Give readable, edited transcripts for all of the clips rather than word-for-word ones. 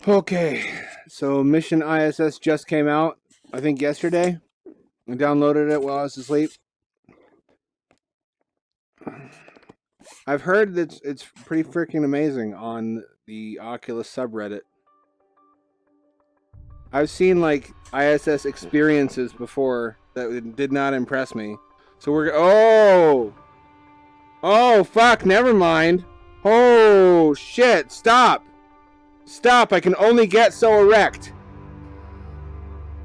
Okay, so Mission ISS just came out, I think yesterday. I downloaded it while I was asleep. I've heard that it's pretty freaking amazing on the Oculus subreddit. I've seen like ISS experiences before that did not impress me. So we're oh fuck, never mind. Oh shit, stop. Stop, I can only get so erect.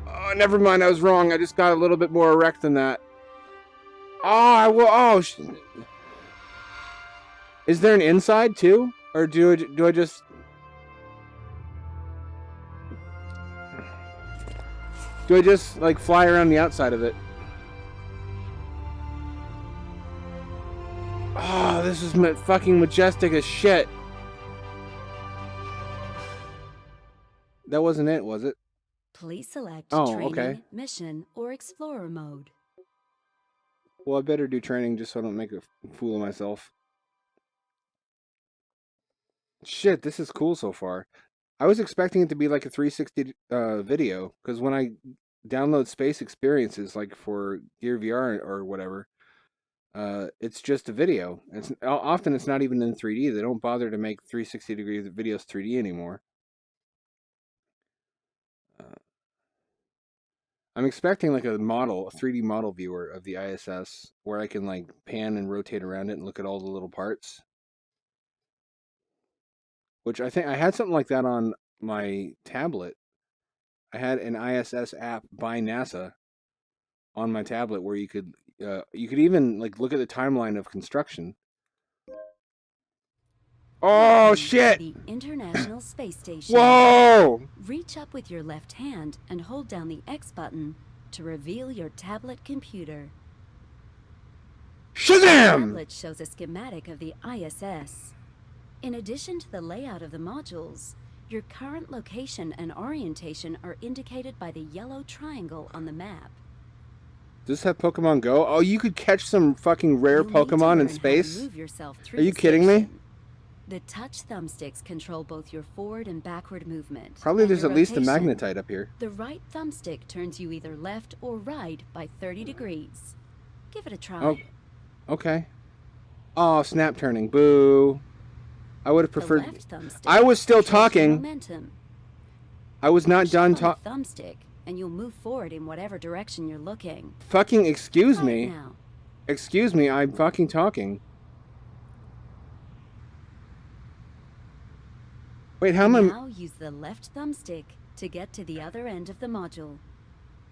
Oh, never mind, I was wrong. I just got a little bit more erect than that. Is there an inside too? Or do I just... Do I just, like, fly around the outside of it? Oh, this is fucking majestic as shit. That wasn't it, was it? Please select Training, okay. Mission, or Explorer mode. Well, I better do training just so I don't make a fool of myself. Shit, this is cool so far. I was expecting it to be like a 360 video, because when I download space experiences, like for Gear VR or whatever, it's just a video. Often it's not even in 3D. They don't bother to make 360-degree videos 3D anymore. I'm expecting like a 3D model viewer of the ISS, where I can like pan and rotate around it and look at all the little parts. Which I think I had something like that on my tablet. I had an ISS app by NASA on my tablet where you could even like look at the timeline of construction. Oh shit! The International Space Station. Whoa! Reach up with your left hand and hold down the X button to reveal your tablet computer. Shazam! The tablet shows a schematic of the ISS. In addition to the layout of the modules, your current location and orientation are indicated by the yellow triangle on the map. Does this have Pokemon Go? Oh, you could catch some fucking rare Pokemon in space? Are you kidding me? The touch thumbsticks control both your forward and backward movement. Probably there's at least a magnetite up here. The right thumbstick turns you either left or right by 30 degrees. Give it a try. Oh, okay. Oh, snap turning. Boo. I would have preferred... I was still talking. Momentum. I was not done talking. Thumbstick, and you'll move forward in whatever direction you're looking. Fucking excuse me. Excuse me, I'm fucking talking. Wait, how am I... Now use the left thumbstick to get to the other end of the module.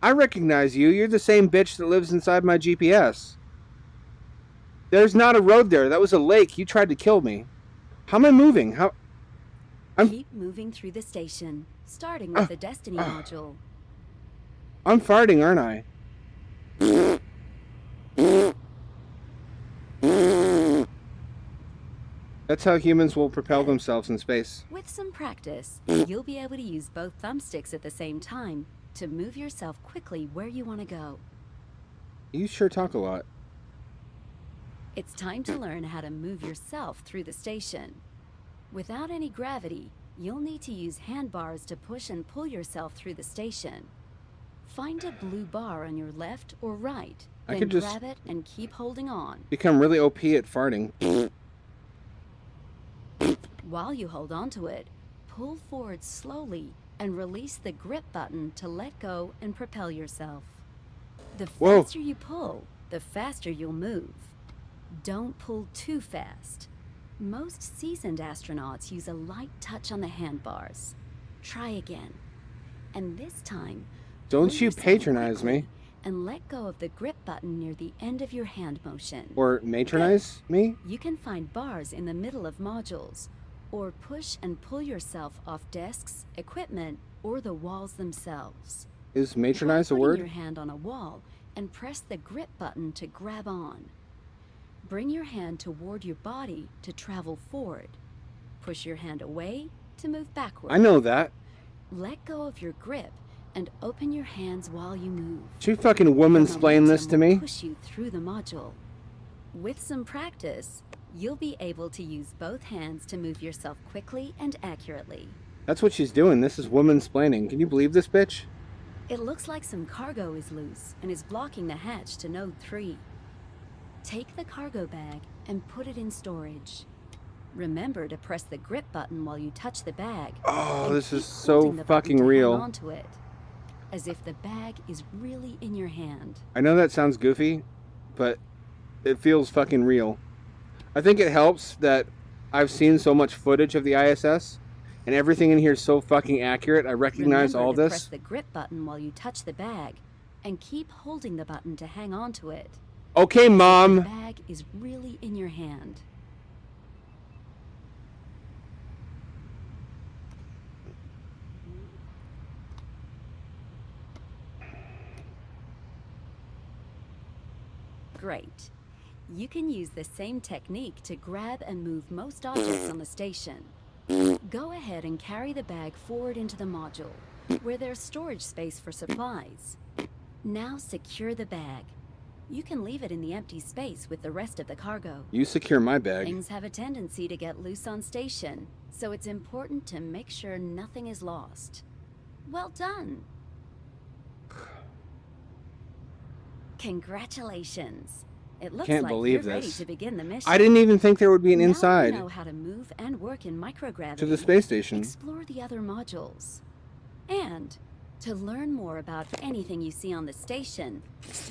I recognize you. You're the same bitch that lives inside my GPS. There's not a road there. That was a lake. You tried to kill me. How am I moving? Keep moving through the station, starting with the Destiny module. I'm farting, aren't I? That's how humans will propel themselves in space. With some practice, you'll be able to use both thumbsticks at the same time to move yourself quickly where you want to go. You sure talk a lot. It's time to learn how to move yourself through the station. Without any gravity, you'll need to use handbars to push and pull yourself through the station. Find a blue bar on your left or right, then grab it and keep holding on. Become really OP at farting. While you hold onto it, pull forward slowly and release the grip button to let go and propel yourself. The faster you pull, the faster you'll move. Don't pull too fast. Most seasoned astronauts use a light touch on the handbars. Try again. And this time, don't you patronize me. And let go of the grip button near the end of your hand motion. Or matronize me? You can find bars in the middle of modules, or push and pull yourself off desks, equipment, or the walls themselves. Is matronize a word? Put your hand on a wall and press the grip button to grab on. Bring your hand toward your body to travel forward. Push your hand away to move backward. I know that. Let go of your grip and open your hands while you move. She fucking woman-splain this to me. Push you through the module. With some practice, you'll be able to use both hands to move yourself quickly and accurately. That's what she's doing. This is woman-splaining. Can you believe this bitch? It looks like some cargo is loose and is blocking the hatch to Node 3. Take the cargo bag and put it in storage. Remember to press the grip button while you touch the bag. Oh, this is so fucking real. Hang onto it, as if the bag is really in your hand. I know that sounds goofy, but it feels fucking real. I think it helps that I've seen so much footage of the ISS, and everything in here is so fucking accurate. I recognize all this. Press the grip button while you touch the bag, and keep holding the button to hang onto it. Okay, Mom. The bag is really in your hand. Great. You can use the same technique to grab and move most objects on the station. Go ahead and carry the bag forward into the module, where there's storage space for supplies. Now secure the bag. You can leave it in the empty space with the rest of the cargo. You secure my bag. Things have a tendency to get loose on station, so it's important to make sure nothing is lost. Well done. Congratulations. It looks like you're ready to begin the mission. I didn't even think there would be an inside. Now you know how to move and work in microgravity. To the space station. Explore the other modules. And to learn more about anything you see on the station,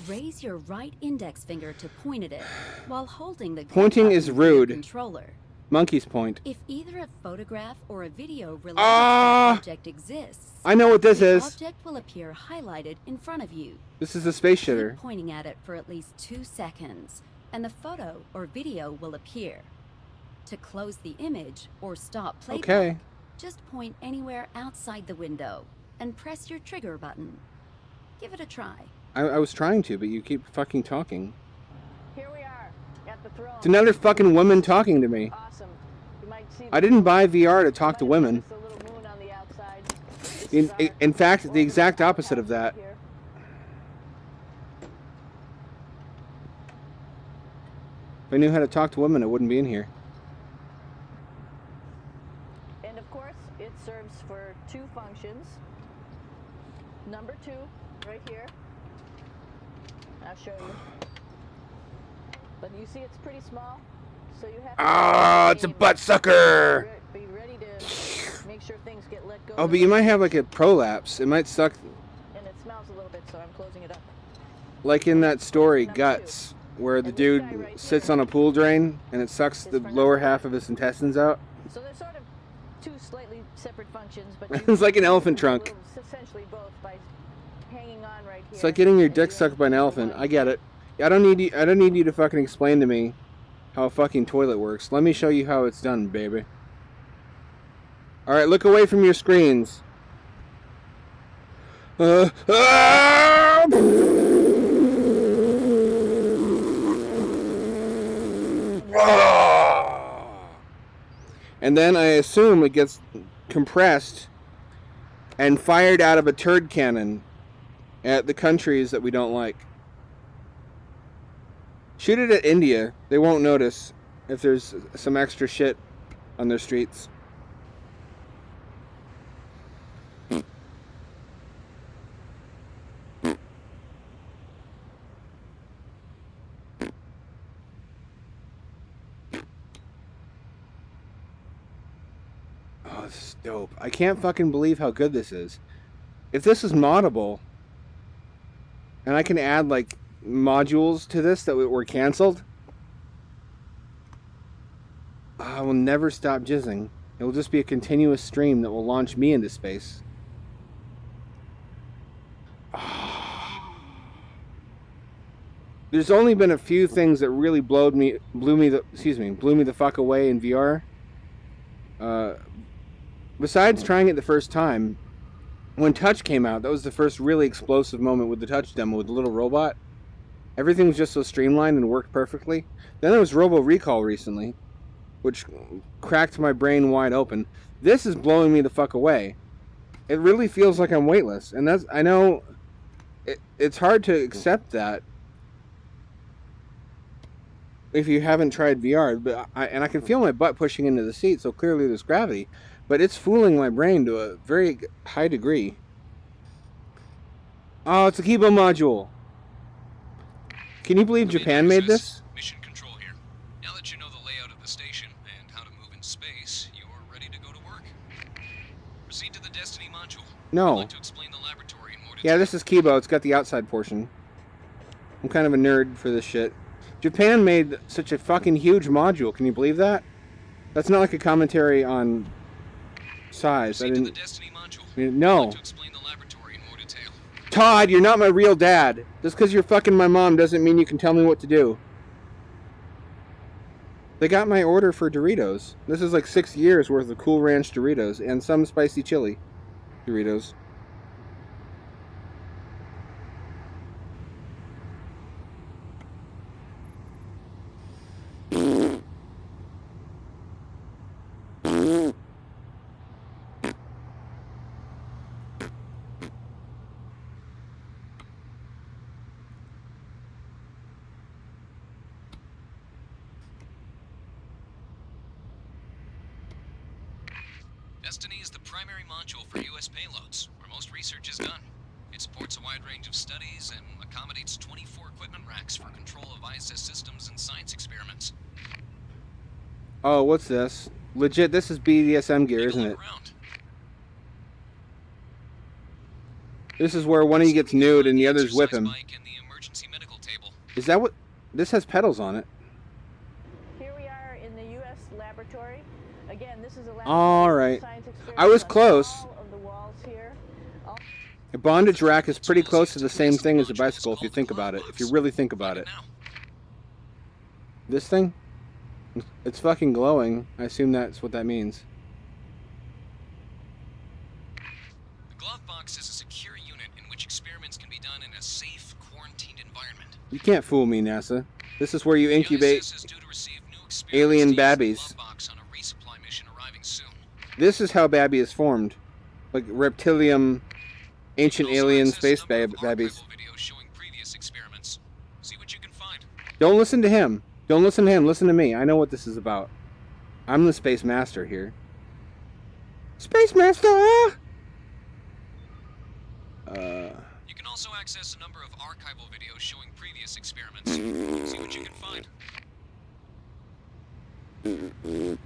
raise your right index finger to point at it while holding the pointing is rude. Controller. Monkey's point. If either a photograph or a video related to the object exists, I know what this is. The object will appear highlighted in front of you. This is a space shitter. Keep pointing at it for at least 2 seconds, and the photo or video will appear. To close the image or stop playback, just point anywhere outside the window and press your trigger button. Give it a try. I was trying to, but you keep fucking talking. Here we are, at the throne. It's another fucking woman talking to me. Awesome. You might see I didn't buy VR to talk to women. In fact, the exact opposite of that. If I knew how to talk to women, I wouldn't be in here. And of course, it serves for 2 functions. Number 2, right here. I'll show you. But you see it's pretty small, so you have to... Ah, it's a butt sucker! Be ready to make sure things get let go. Oh, but you might have like a prolapse. It might suck. And it smells a little bit, so I'm closing it up. Like in that story, Guts, where the dude sits on a pool drain and it sucks the lower half of his intestines out. So there's sort of 2 slightly separate functions, but it's like an elephant trunk. Essentially both by hanging on right here. It's like getting your dick sucked by an elephant. I get it. I don't need you to fucking explain to me how a fucking toilet works. Let me show you how it's done, baby. All right, look away from your screens. And then I assume it gets compressed and fired out of a turd cannon at the countries that we don't like. Shoot it at India. They won't notice if there's some extra shit on their streets. Oh, this is dope. I can't fucking believe how good this is. If this is moddable, and I can add like modules to this that were canceled, I will never stop jizzing. It will just be a continuous stream that will launch me into space. There's only been a few things that really blew me the fuck away in VR. Besides trying it the first time, when Touch came out, that was the first really explosive moment with the Touch demo with the little robot. Everything was just so streamlined and worked perfectly. Then there was Robo Recall recently, which cracked my brain wide open. This is blowing me the fuck away. It really feels like I'm weightless, and I know it's hard to accept that if you haven't tried VR. But I can feel my butt pushing into the seat, so clearly there's gravity. but it's fooling my brain to a very high degree. Oh, it's a Kibo module. Can you believe Japan made this? Mission Control here. Now that you know the layout of the station and how to move in space, you're ready to go to work. Proceed to the Destiny module. No. I'd like to explain the laboratory in more detail. Yeah, this is Kibo. It's got the outside portion. I'm kind of a nerd for this shit. Japan made such a fucking huge module. Can you believe that? That's not like a commentary on size. Proceed to the Destiny module. No. I'd like to explain the laboratory in more detail. Todd, you're not my real dad. Just because you're fucking my mom doesn't mean you can tell me what to do. They got my order for Doritos. This is like 6 years worth of Cool Ranch Doritos and some spicy chili Doritos. Destiny is the primary module for U.S. payloads, where most research is done. It supports a wide range of studies and accommodates 24 equipment racks for control of ISS systems and science experiments. Oh, what's this? Legit, this is BDSM gear, isn't it? This is where one of you gets nude and the others whip him. Is that what... This has pedals on it. Here we are in the U.S. laboratory. Again, this is a laboratory. All right. I was close. A bondage rack is pretty close to the same thing as a bicycle if you think about it. If you really think about it. This thing? It's fucking glowing. I assume that's what that means. The glove box is a secure unit in which experiments can be done in a safe, quarantined environment. You can't fool me, NASA. This is where you incubate alien babbies. This is how Babby is formed. Like reptilium, ancient alien space babbies. Don't listen to him. Don't listen to him. Listen to me. I know what this is about. I'm the Space Master here. Space Master! You can also access a number of archival videos showing previous experiments. See what you can find.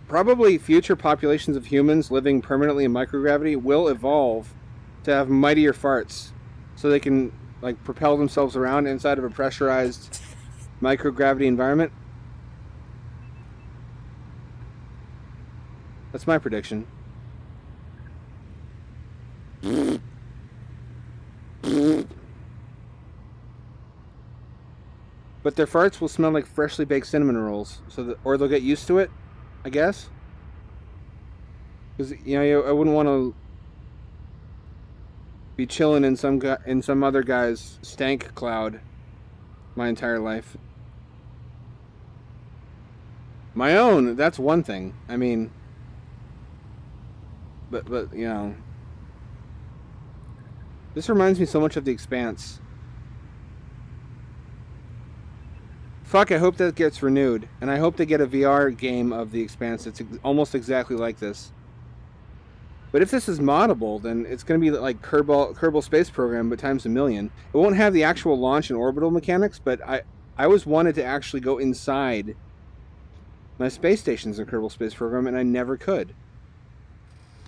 Probably future populations of humans living permanently in microgravity will evolve to have mightier farts so they can like propel themselves around inside of a pressurized microgravity environment. That's my prediction. But their farts will smell like freshly baked cinnamon rolls, so that, or they'll get used to it, I guess. Because you know, I wouldn't want to be chilling in some other guy's stank cloud my entire life. My own, that's one thing. I mean, but you know, this reminds me so much of The Expanse. Fuck, I hope that gets renewed. And I hope they get a VR game of The Expanse that's almost exactly like this. But if this is moddable, then it's going to be like Kerbal Space Program, but times a million. It won't have the actual launch and orbital mechanics, but I always wanted to actually go inside my space stations in Kerbal Space Program, and I never could.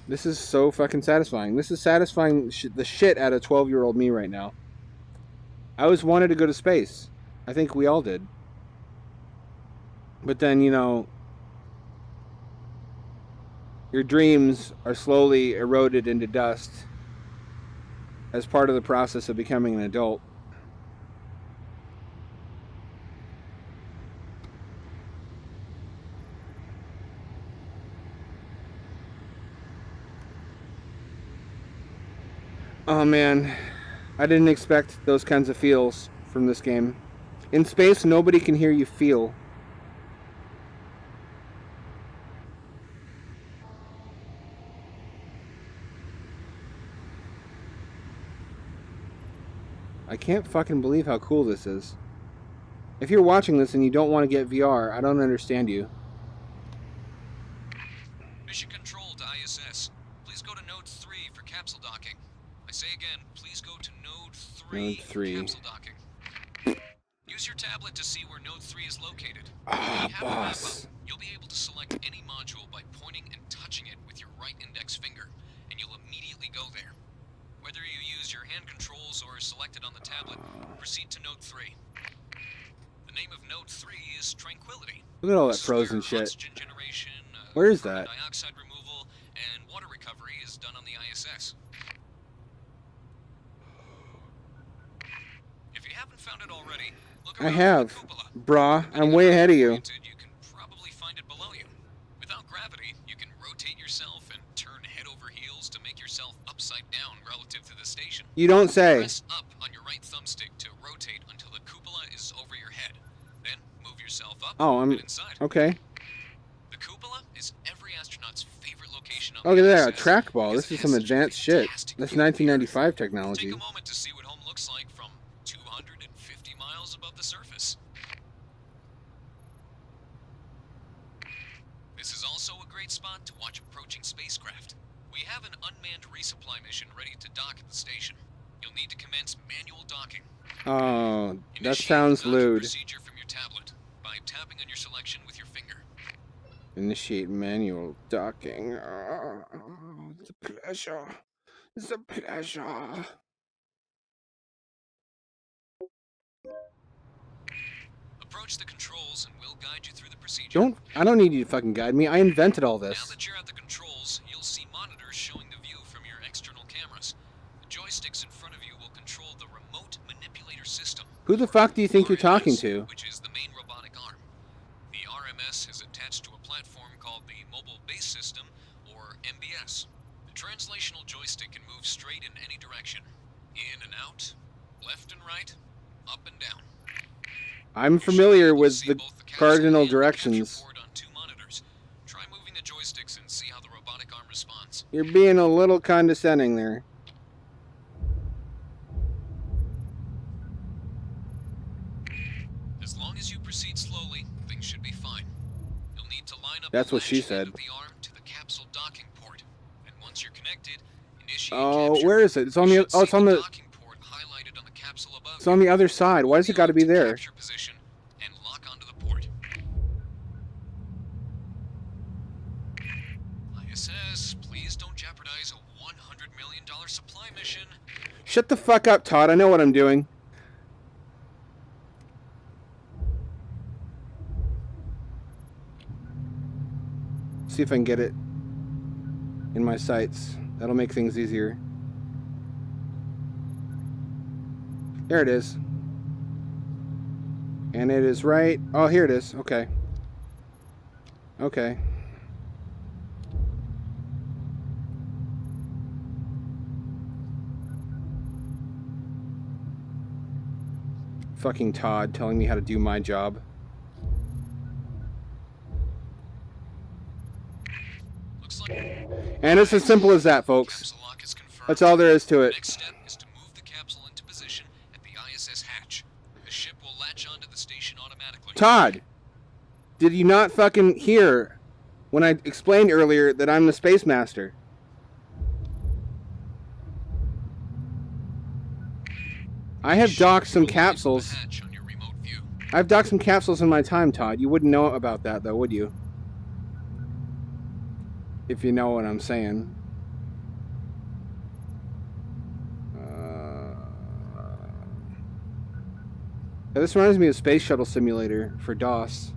This is so fucking satisfying. This is satisfying the shit out of 12-year-old me right now. I always wanted to go to space. I think we all did. But then, you know, your dreams are slowly eroded into dust as part of the process of becoming an adult. Oh man, I didn't expect those kinds of feels from this game. In space, nobody can hear you feel. I can't fucking believe how cool this is. If you're watching this and you don't want to get VR, I don't understand you. Mission Control to ISS. Please go to Node 3 for capsule docking. I say again, please go to Node 3, Node 3. capsule docking. Use your tablet to see where Node 3 is located. Ah, When you have the map boss. up, you'll be able to select any module by pointing and touching it with your right index finger, and you'll immediately go there. Whether you use your hand controls or select it on the tablet, proceed to Node 3. The name of Node 3 is Tranquility. Look at all that This is where frozen shit. oxygen generation, Where is carbon that? dioxide removal, and water recovery is done on the ISS. If you haven't found it already, look I around have. the cupola. Brah, Depending I'm on way how ahead of you. oriented, you can probably find it below you. Without gravity, you can rotate yourself and turn head over heels to make yourself upside down relative to the station. You don't say. Press up on your right thumbstick to rotate until the cupola is over your head. Then move yourself up and inside. Okay. The cupola is every astronaut's favorite location on Look the at that, a ISS trackball. because This it is has some such a advanced shit. fantastic That's view of the Earth. 1995 Take technology. a moment to see what home looks like from 250 miles above the surface. This is also a great spot to watch approaching spacecraft. We have an unmanned resupply mission ready to dock at the station. You'll need to commence manual docking. Oh, that Initiate sounds the docking lewd. procedure from your tablet by tapping on your selection with your finger. Initiate manual docking. Oh, it's a pleasure. It's a pleasure. Approach the controls and we'll guide you through the procedure. I don't need you to fucking guide me. I invented all Now this. that you're at the controls, you'll see monitors showing the view from your external cameras. The joysticks in front of you will control the remote manipulator system. Who the fuck do you think you're talking RMS, to? which is the main robotic arm. The RMS is attached to a platform called the Mobile Base System, or MBS. The translational joystick can move straight in any direction. In and out, left and right, up and down. I'm You should be familiar able to with see the both capsule cardinal and the capture directions. board on two monitors. Try moving the joysticks and see how the robotic arm responds. You're being a little condescending there. As long as you proceed slowly, things should be fine. You'll need to line up That's the what she latch said. end of the arm to the capsule docking port. And once you're connected, initiate Oh, capture. where is it? It's on You the. should Oh, it's see on the. docking port highlighted on the capsule above It's on the other side. Why does it got to be there? Capture position and lock onto the port. ISS, please don't jeopardize a $100 million supply mission. Shut the fuck up, Todd. I know what I'm doing. See if I can get it in my sights. That'll make things easier. There it is. And it is right. Oh, here it is. Okay. Okay. Fucking Todd telling me how to do my job. Looks like And it's as simple as that, folks. capsule lock is confirmed. That's all there is to The it. next step is to move the capsule into position at the ISS hatch. The ship will latch onto the station automatically. Todd! Did you not fucking hear when I explained earlier that I'm the Space Master? I have docked some You'll light the capsules. hatch on your remote view. I've docked some capsules in my time, Todd. You wouldn't know about that, though, would you? If you know what I'm saying. This reminds me of Space Shuttle Simulator for DOS.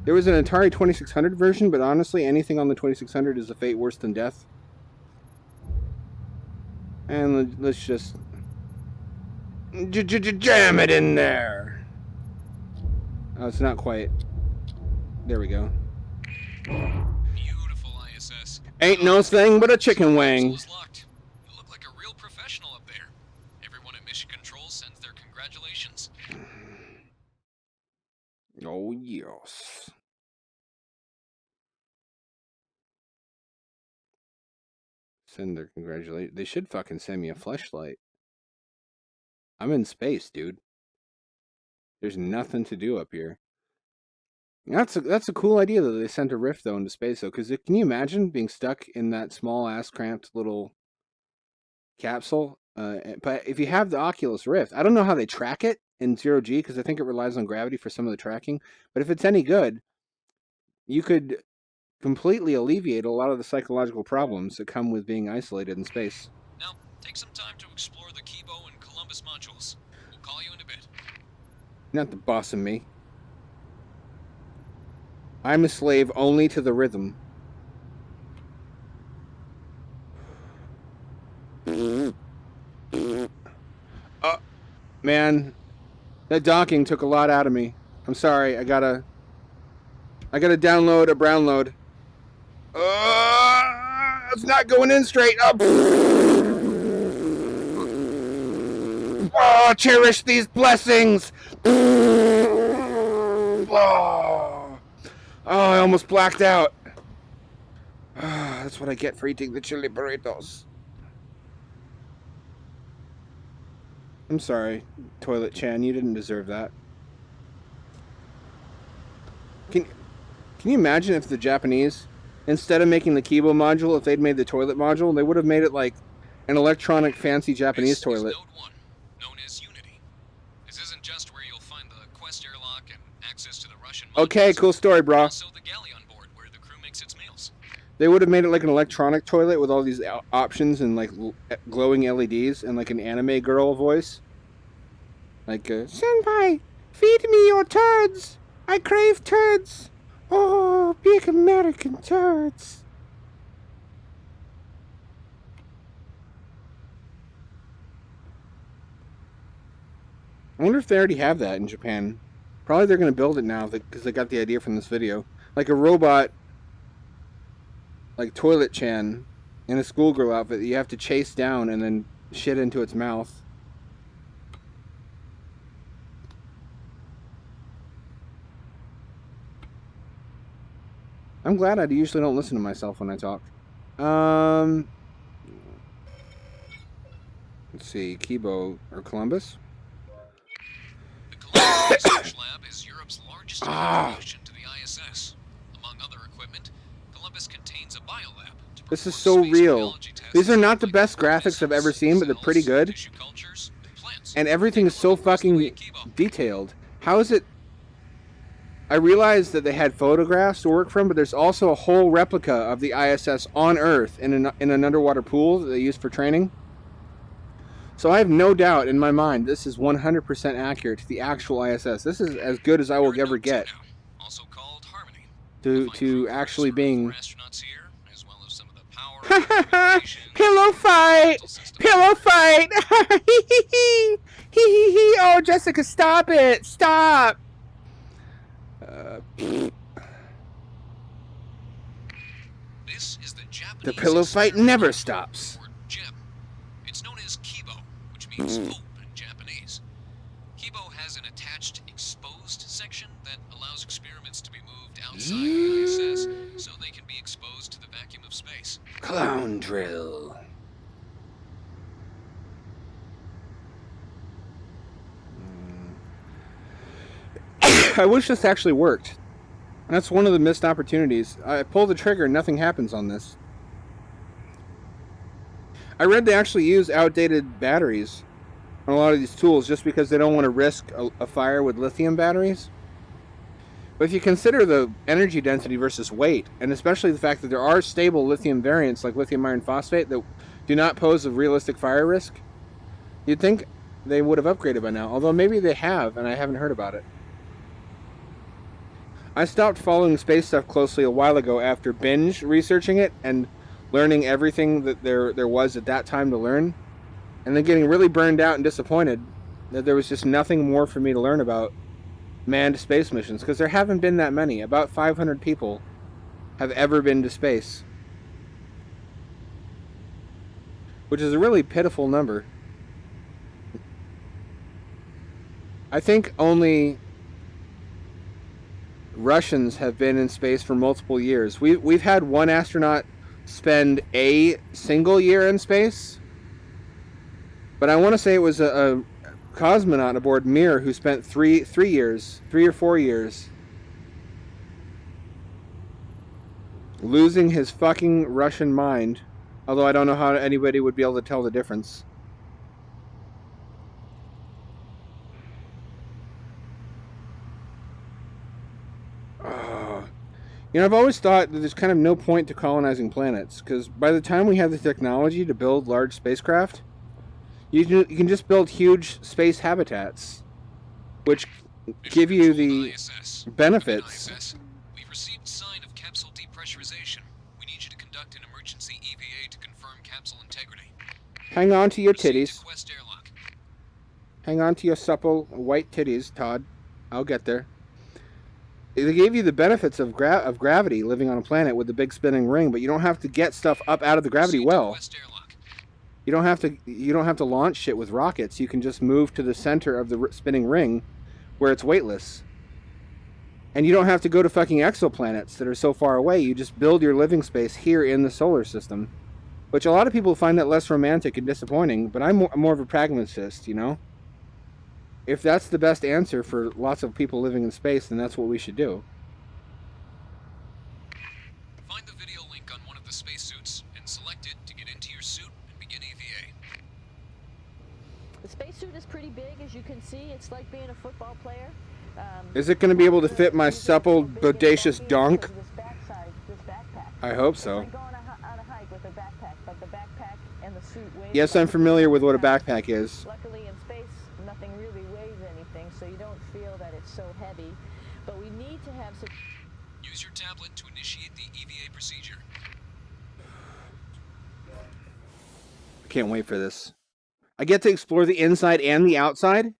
There was an Atari 2600 version, but honestly, anything on the 2600 is a fate worse than death. And let's just jam it in there. Oh, it's not quite. There we go. Beautiful ISS. Ain't no thing but a chicken wing. Capsule is locked. You look like a real professional up there. Everyone at Mission Control sends their congratulations. Oh, yes. Send their congratulations. They should fucking send me a fleshlight. I'm in space, dude. There's nothing to do up here. That's a cool idea that they sent a rift though into space though, because can you imagine being stuck in that small ass cramped little capsule? But if you have the Oculus Rift, I don't know how they track it in zero G because I think it relies on gravity for some of the tracking. But if it's any good, you could completely alleviate a lot of the psychological problems that come with being isolated in space. Now, take some time to explore the Kibo and Columbus modules. We'll call you in a bit. Not the boss of me. I'm a slave only to the rhythm. Man, that docking took a lot out of me. I'm sorry. I gotta download a brown load. It's not going in straight. Oh, cherish these blessings. Oh, I almost blacked out. That's what I get for eating the chili burritos. I'm sorry, Toilet Chan. You didn't deserve that. Can you imagine if the Japanese, instead of making the Kibo module, if they'd made the toilet module, they would have made it like an electronic fancy Japanese toilet. This is Node 1, known as Unity. This isn't just where you'll find the Quest airlock and access to the Russian modules. Okay, cool story, bro. Also the galley on board where the crew makes its meals. They would have made it like an electronic toilet with all these options and like glowing LEDs and like an anime girl voice. Like, Senpai, feed me your turds. I crave turds. Oh, big American turds. I wonder if they already have that in Japan. Probably they're going to build it now because they got the idea from this video. Like a robot, like Toilet Chan, in a schoolgirl outfit that you have to chase down and then shit into its mouth. I'm glad I usually don't listen to myself when I talk. Let's see, Kibo or Columbus? The Columbus Research Lab is Europe's largest contribution to the ISS. Among other equipment, Columbus contains a biolab. This is so real. These are not the best graphics I've ever seen, but they're pretty good. And everything is so fucking detailed. How is it? I realized that they had photographs to work from, but there's also a whole replica of the ISS on Earth in an underwater pool that they use for training. So I have no doubt in my mind this is 100% accurate to the actual ISS. This is as good as I will ever get. Also called Harmony. To actually being pillow fight! Pillow fight! Oh, Jessica, stop it! Stop! This is the pillow fight never stops. It's known as Kibo, which means hope in Japanese. Kibo has an attached exposed section that allows experiments to be moved outside the ISS so they can be exposed to the vacuum of space. Clown drill. I wish this actually worked. That's one of the missed opportunities. I pull the trigger and nothing happens on this. I read they actually use outdated batteries on a lot of these tools just because they don't want to risk a fire with lithium batteries. But if you consider the energy density versus weight, and especially the fact that there are stable lithium variants like lithium iron phosphate that do not pose a realistic fire risk, you'd think they would have upgraded by now. Although maybe they have, and I haven't heard about it. I stopped following space stuff closely a while ago after binge researching it and learning everything that there was at that time to learn, and then getting really burned out and disappointed that there was just nothing more for me to learn about manned space missions, because there haven't been that many. About 500 people have ever been to space, which is a really pitiful number. I think only Russians have been in space for multiple years. We've had one astronaut spend a single year in space, but I want to say it was a cosmonaut aboard Mir who spent three or 4 years Losing his fucking Russian mind. Although I don't know how anybody would be able to tell the difference. You know, I've always thought that there's kind of no point to colonizing planets, because by the time we have the technology to build large spacecraft, you can just build huge space habitats, which give you the benefits. Mission ISS. We've received sign of capsule depressurization. We need you to conduct an emergency EVA to confirm capsule integrity. Hang on to your Proceed titties. to Quest airlock. Hang on to your supple white titties, Todd. I'll get there. They gave you the benefits of gravity living on a planet with the big spinning ring, but you don't have to get stuff up out of the gravity Proceed to well. Quest airlock. You don't have to launch shit with rockets. You can just move to the center of the spinning ring where it's weightless. And you don't have to go to fucking exoplanets that are so far away. You just build your living space here in the solar system. Which a lot of people find that less romantic and disappointing, but I'm more of a pragmatist, you know? If that's the best answer for lots of people living in space, then that's what we should do. Find the video link on one of the spacesuits and select it to get into your suit and begin EVA. The spacesuit is pretty big, as you can see. It's like being a football player. Is it going to be able to fit my supple, bodacious donk? This backpack. I hope It's so. like going on a hike with a backpack, but the backpack and the suit weighs. Yes, I'm familiar with what a backpack is. Luckily, in space, nothing really weighs anything, so you don't feel that it's so heavy. But we need to have some. Use your tablet to initiate the EVA procedure. I can't wait for this. I get to explore the inside and the outside.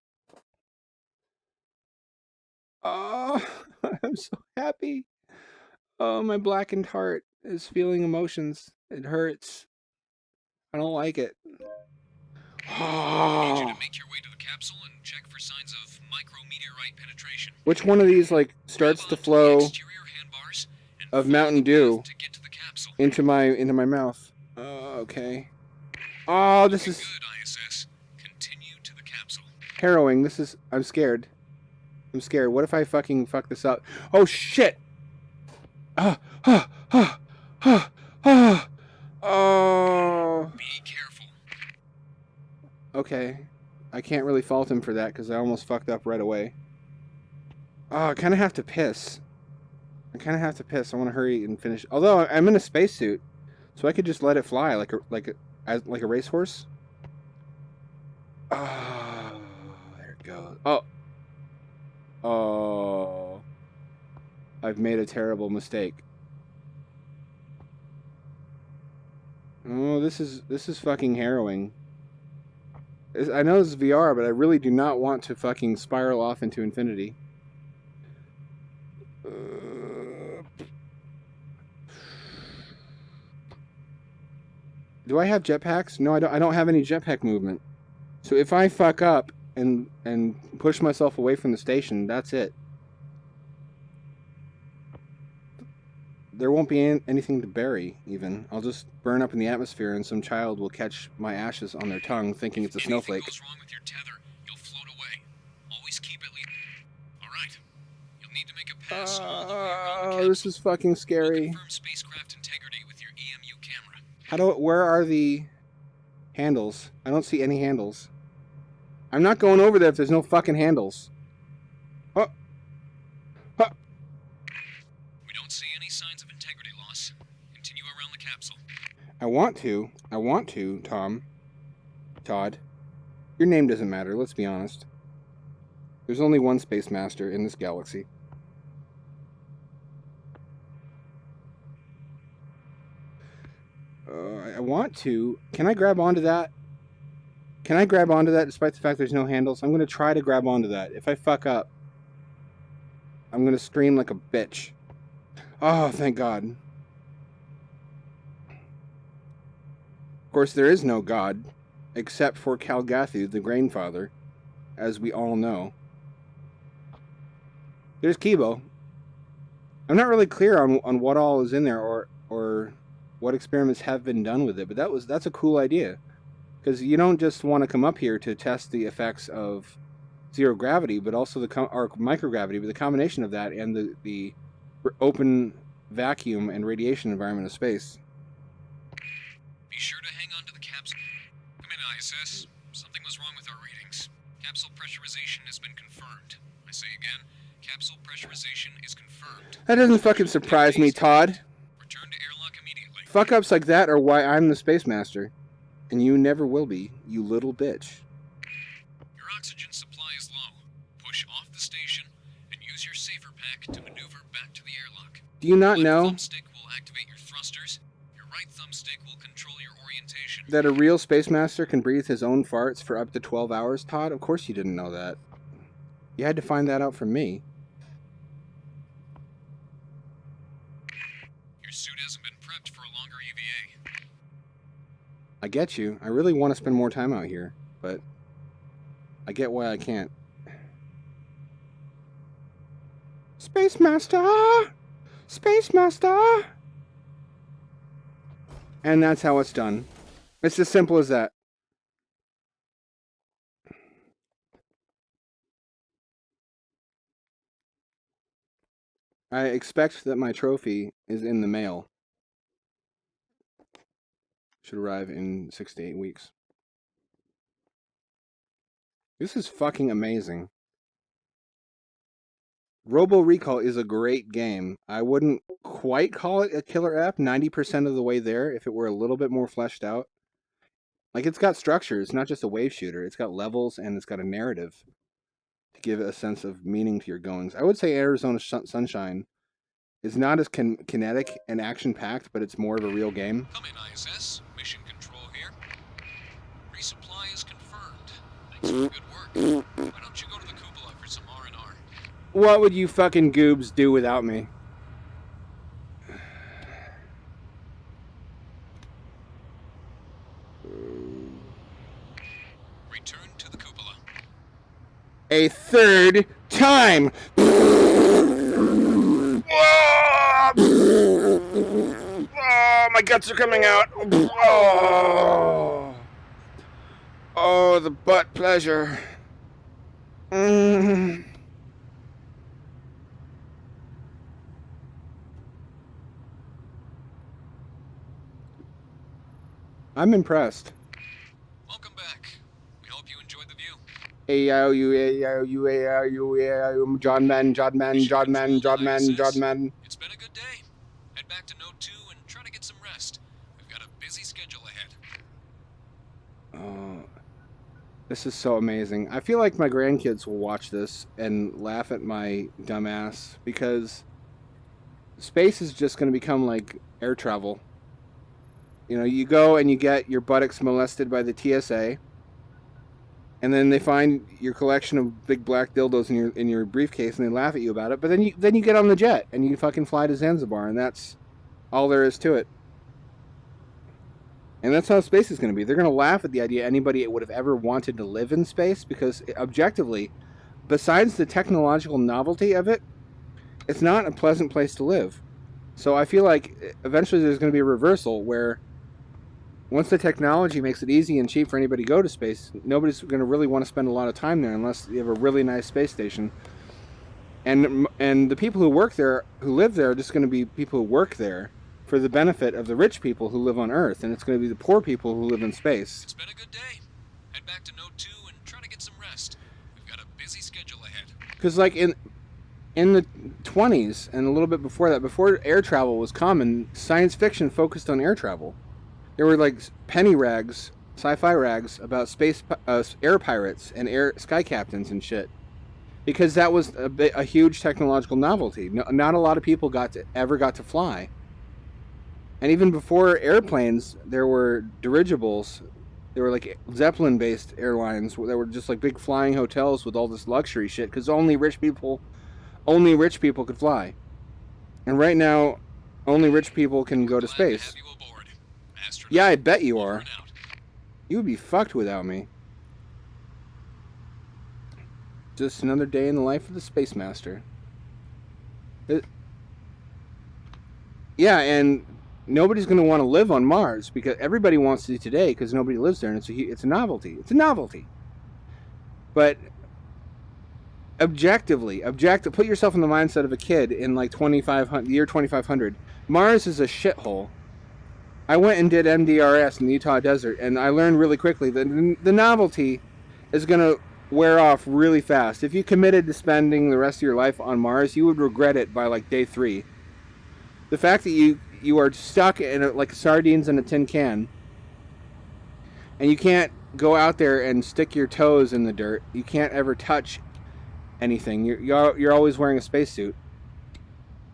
Oh, I'm so happy. Oh, my blackened heart is feeling emotions. It hurts. I don't like it. I need you to make your way to the capsule and check for signs of micrometeorite penetration. Which one of these like starts Grab to onto the flow exterior handbars and of follow Mountain the Dew path to get to the capsule. into my mouth? Oh, okay. Oh, this is Good, ISS. Continue to the capsule. harrowing. I'm scared. I'm scared. What if I fucking fuck this up? Oh shit! Oh. Be careful. Okay. I can't really fault him for that because I almost fucked up right away. Oh, I kind of have to piss. I want to hurry and finish. Although I'm in a spacesuit, so I could just let it fly like a racehorse. Oh, there it goes. Oh, I've made a terrible mistake. Oh, this is fucking harrowing. I know this is VR, but I really do not want to fucking spiral off into infinity. Do I have jetpacks? No, I don't have any jetpack movement. So if I fuck up and push myself away from the station, that's it. There won't be anything to bury, even. I'll just burn up in the atmosphere and some child will catch my ashes on their tongue thinking it's a snowflake. If anything goes wrong with your tether, you'll float away. Always keep at least. Alright. You'll need to make a pass all the way around the capsule. This is fucking We'll scary. confirm spacecraft integrity with your EMU camera. Where are the handles? I don't see any handles. I'm not going over there if there's no fucking handles. Oh. Oh. We don't see any signs of integrity loss. Continue around the capsule. I want to, Tom. Todd. Your name doesn't matter, let's be honest. There's only one Space Master in this galaxy. I want to. Can I grab onto that? Can I grab onto that despite the fact there's no handles? I'm going to try to grab onto that. If I fuck up, I'm going to scream like a bitch. Oh, thank God. Of course, there is no God, except for Kalgathu, the Grainfather, as we all know. There's Kibo. I'm not really clear on what all is in there or what experiments have been done with it, but that's a cool idea. Because you don't just want to come up here to test the effects of zero gravity, but also or microgravity, but the combination of that and the open vacuum and radiation environment of space. Be sure to hang on to the capsule. Come in, ISS. Something was wrong with our readings. Capsule pressurization has been confirmed. I say again, capsule pressurization is confirmed. That doesn't fucking surprise me, Todd. Return to airlock immediately. Fuck-ups like that are why I'm the Space Master. And you never will be, you little bitch. Your oxygen supply is low. Push off the station and use your safer pack to maneuver back to the airlock. Do you not Left know thumbstick will activate your thrusters. Your right thumbstick will control your orientation. that a real Space Master can breathe his own farts for up to 12 hours, Todd? Of course you didn't know that. You had to find that out from me. Your suit hasn't been prepped for a longer EVA. I get you. I really want to spend more time out here, but I get why I can't. Space Master! Space Master! And that's how it's done. It's as simple as that. I expect that my trophy is in the mail. Should arrive in 6 to 8 weeks. This is fucking amazing. Robo Recall is a great game. I wouldn't quite call it a killer app, 90% of the way there, if it were a little bit more fleshed out. Like, it's got structure. It's not just a wave shooter. It's got levels, and it's got a narrative to give a sense of meaning to your goings. I would say Arizona Sunshine is not as kinetic and action-packed, but it's more of a real game. Come in, ISS. Mission control here. Resupply is confirmed. Thanks for the good work. Why don't you go to the cupola for some R&R? What would you fucking goobs do without me? Return to the cupola. A third time! Oh, my guts are coming out. Oh, the butt pleasure. I'm impressed. Welcome back. We hope you enjoyed the view. Jodman. It's been a good day. Head back to Node 2 and try to get some rest. We've got a busy schedule ahead. This is so amazing. I feel like my grandkids will watch this and laugh at my dumbass because space is just going to become like air travel. You know, you go and you get your buttocks molested by the TSA, and then they find your collection of big black dildos in your briefcase, and they laugh at you about it. But then you get on the jet and you fucking fly to Zanzibar, and that's all there is to it. And that's how space is going to be. They're going to laugh at the idea anybody would have ever wanted to live in space because, objectively, besides the technological novelty of it, it's not a pleasant place to live. So I feel like eventually there's going to be a reversal where once the technology makes it easy and cheap for anybody to go to space, nobody's going to really want to spend a lot of time there unless you have a really nice space station. And the people who work there, who live there, are just going to be people who work there for the benefit of the rich people who live on Earth, and it's going to be the poor people who live in space. It's been a good day. Head back to Node 2 and try to get some rest. We've got a busy schedule ahead. Because like in the 20s and a little bit before that, before air travel was common, science fiction focused on air travel. There were like penny rags, sci-fi rags about space air pirates and air sky captains and shit. Because that was a huge technological novelty. Not a lot of people ever got to fly. And even before airplanes, there were dirigibles. There were like Zeppelin-based airlines that were just like big flying hotels with all this luxury shit. Because only rich people could fly. And right now, only rich people can go to space. Yeah, I bet you are. You would be fucked without me. Just another day in the life of the Space Master. Yeah, and nobody's going to want to live on Mars because everybody wants to today because nobody lives there, and it's a novelty. It's a novelty. But put yourself in the mindset of a kid in like the year 2500. Mars is a shithole. I went and did MDRS in the Utah desert, and I learned really quickly that the novelty is going to wear off really fast. If you committed to spending the rest of your life on Mars, you would regret it by like day 3. The fact that you are stuck in like sardines in a tin can, and you can't go out there and stick your toes in the dirt. You can't ever touch anything. You're always wearing a spacesuit.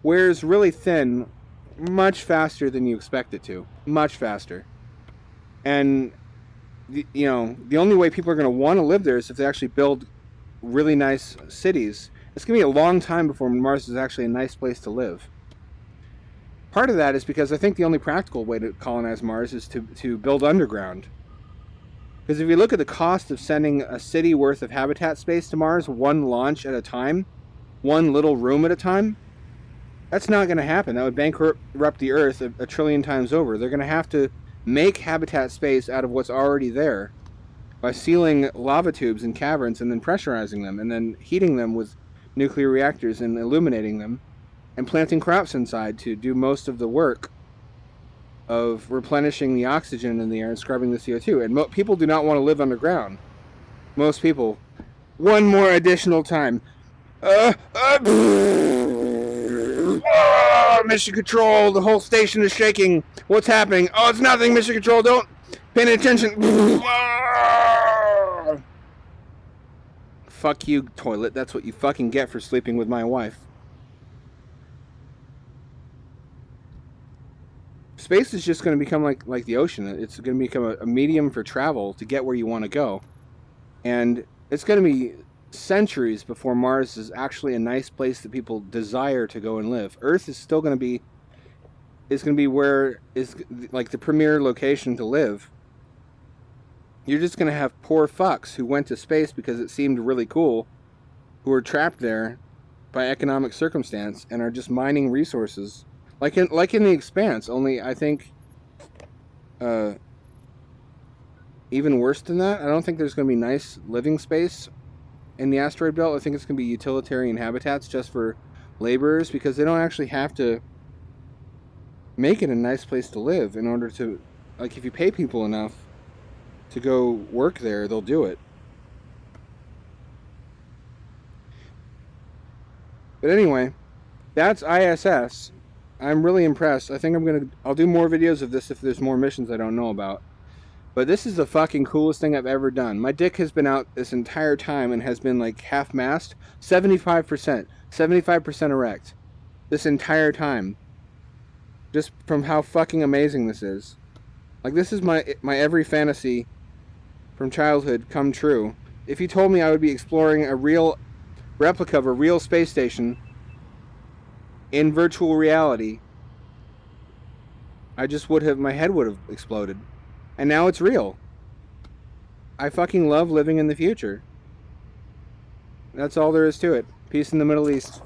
Wears really thin, much faster than you expect it to. Much faster. And the only way people are going to want to live there is if they actually build really nice cities. It's going to be a long time before Mars is actually a nice place to live. Part of that is because I think the only practical way to colonize Mars is to build underground. Because if you look at the cost of sending a city worth of habitat space to Mars, one launch at a time, one little room at a time, that's not going to happen. That would bankrupt the Earth a trillion times over. They're going to have to make habitat space out of what's already there by sealing lava tubes in caverns and then pressurizing them and then heating them with nuclear reactors and illuminating them and planting crops inside to do most of the work of replenishing the oxygen in the air and scrubbing the CO2. And people do not want to live underground. Most people. One more additional time. Mission Control, the whole station is shaking. What's happening? Oh, it's nothing, Mission Control, don't pay any attention. Fuck you, toilet. That's what you fucking get for sleeping with my wife. Space is just going to become like the ocean. It's going to become a medium for travel to get where you want to go. And it's going to be centuries before Mars is actually a nice place that people desire to go and live. Earth is still going to be where is like the premier location to live. You're just going to have poor fucks who went to space because it seemed really cool, who are trapped there by economic circumstance and are just mining resources. Like in The Expanse, only I think even worse than that. I don't think there's going to be nice living space in the asteroid belt. I think it's going to be utilitarian habitats just for laborers because they don't actually have to make it a nice place to live in order to, like, if you pay people enough to go work there, they'll do it. But anyway, that's ISS. I'm really impressed. I think I'll do more videos of this if there's more missions I don't know about. But this is the fucking coolest thing I've ever done. My dick has been out this entire time and has been like half-mast. 75%. 75% erect. This entire time. Just from how fucking amazing this is. Like, this is my every fantasy from childhood come true. If you told me I would be exploring a real replica of a real space station in virtual reality, my head would have exploded. And now it's real. I fucking love living in the future. That's all there is to it. Peace in the Middle East.